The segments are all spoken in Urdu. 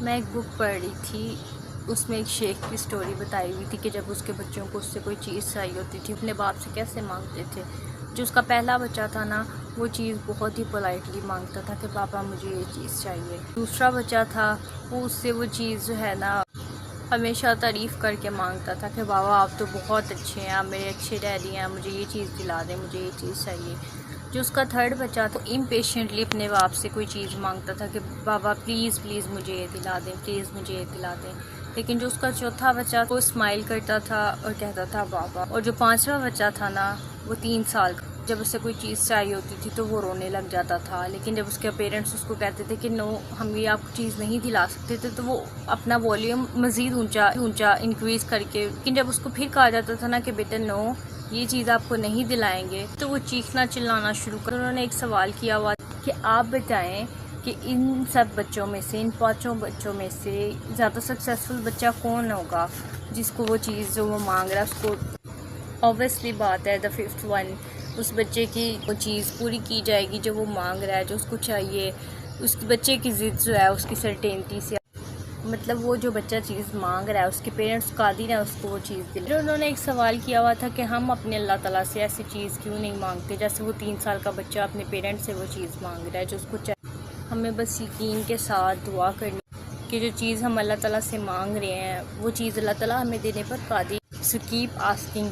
میں ایک بک پڑھ رہی تھی، اس میں ایک شیخ کی سٹوری بتائی ہوئی تھی کہ جب اس کے بچوں کو اس سے کوئی چیز چاہیے ہوتی تھی اپنے باپ سے کیسے مانگتے تھے۔ جو اس کا پہلا بچہ تھا نا، وہ چیز بہت ہی پولائٹلی مانگتا تھا کہ پاپا مجھے یہ چیز چاہیے۔ دوسرا بچہ تھا، وہ اس سے وہ چیز جو ہے نا ہمیشہ تعریف کر کے مانگتا تھا کہ بابا آپ تو بہت اچھے ہیں، آپ میرے اچھے ڈیڈی ہیں، مجھے یہ چیز دلا دیں، مجھے یہ چیز چاہیے۔ جو اس کا تھرڈ بچہ تھا، امپیشنٹلی اپنے باپ سے کوئی چیز مانگتا تھا کہ بابا پلیز پلیز مجھے یہ دلا دیں، پلیز مجھے یہ دلا دیں۔ لیکن جو اس کا چوتھا بچہ وہ اسمائل کرتا تھا اور کہتا تھا بابا۔ اور جو پانچواں بچہ تھا نا، وہ 3 سال کا، جب اسے کوئی چیز چاہیے ہوتی تھی تو وہ رونے لگ جاتا تھا۔ لیکن جب اس کے پیرنٹس اس کو کہتے تھے کہ نو، ہم یہ آپ کو چیز نہیں دلا سکتے تھے، تو وہ اپنا والیوم مزید اونچا انکریز کر کے، لیکن جب اس کو پھر کہا جاتا تھا نا کہ بیٹا نو، یہ چیز آپ کو نہیں دلائیں گے، تو وہ چیخنا چلانا شروع کر۔ انہوں نے ایک سوال کیا ہوا کہ آپ بتائیں کہ ان سب بچوں میں سے، ان 5 بچوں میں سے زیادہ سکسیسفل بچہ کون ہوگا جس کو وہ چیز جو وہ مانگ رہا ہے اس کو، اوبویسلی بات ہے دا 5th ون، اس بچے کی وہ چیز پوری کی جائے گی جو وہ مانگ رہا ہے، جو اس کو چاہیے۔ اس بچے کی ضد جو ہے اس کی سرٹینٹی سے، مطلب وہ جو بچہ چیز مانگ رہا ہے اس کے پیرنٹس قادر ہیں اس کو وہ چیز دلائیں۔ انہوں نے ایک سوال کیا ہوا تھا کہ ہم اپنے اللہ تعالیٰ سے ایسی چیز کیوں نہیں مانگتے جیسے وہ 3 سال کا بچہ اپنے پیرنٹس سے وہ چیز مانگ رہا ہے جو اس کو چاہیے۔ ہمیں بس یقین کے ساتھ دعا کرنی کہ جو چیز ہم اللہ تعالیٰ سے مانگ رہے ہیں وہ چیز اللہ تعالیٰ ہمیں دینے پر قادر۔ So keep asking,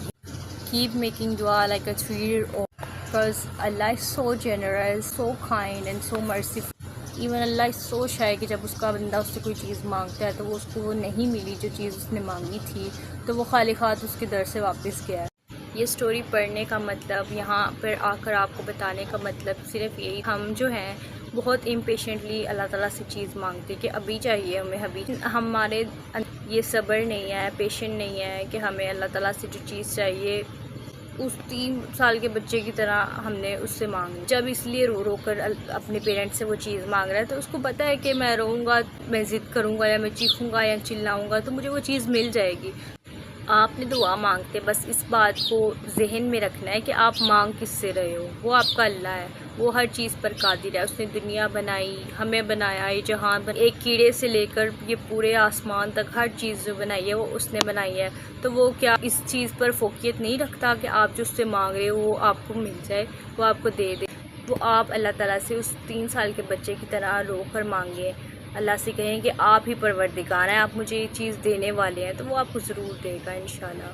keep making dua like a 3-year-old because Allah is so generous, so kind and so merciful. Even Allah so شائع کہ جب اس کا بندہ اس سے کوئی چیز مانگتا ہے تو وہ اس کو وہ نہیں ملی جو چیز اس نے مانگی تھی، تو وہ خالی ہاتھ اس کے در سے واپس گیا ہے۔ یہ سٹوری پڑھنے کا مطلب، یہاں پر آ کر آپ کو بتانے کا مطلب صرف یہی، ہم جو ہیں بہت امپیشنٹلی اللہ تعالیٰ سے چیز مانگتے کہ ابھی چاہیے ہمیں، ابھی ہمارے یہ صبر نہیں ہے، پیشنٹ نہیں ہے کہ ہمیں اللہ تعالیٰ سے جو چیز چاہیے اس 3 سال کے بچے کی طرح ہم نے اس سے مانگی، جب اس لیے رو رو کر اپنے پیرنٹ سے وہ چیز مانگ رہا ہے تو اس کو پتہ ہے کہ میں روؤں گا، میں ضد کروں گا یا میں چیخوں گا یا چلاؤں گا تو مجھے وہ چیز مل جائے گی۔ آپ نے دعا مانگتے بس اس بات کو ذہن میں رکھنا ہے کہ آپ مانگ کس سے رہے ہو، وہ آپ کا اللہ ہے، وہ ہر چیز پر قادر ہے۔ اس نے دنیا بنائی، ہمیں بنایا، یہ جہان ایک کیڑے سے لے کر یہ پورے آسمان تک ہر چیز جو بنائی ہے وہ اس نے بنائی ہے، تو وہ کیا اس چیز پر فوقیت نہیں رکھتا کہ آپ جو اس سے مانگ رہے ہو وہ آپ کو مل جائے، وہ آپ کو دے دے؟ وہ آپ اللہ تعالیٰ سے اس 3 سال کے بچے کی طرح رو کر مانگیں، اللہ سے کہیں کہ آپ ہی پروردگار ہیں، آپ مجھے یہ چیز دینے والے ہیں، تو وہ آپ کو ضرور دے گا انشاءاللہ۔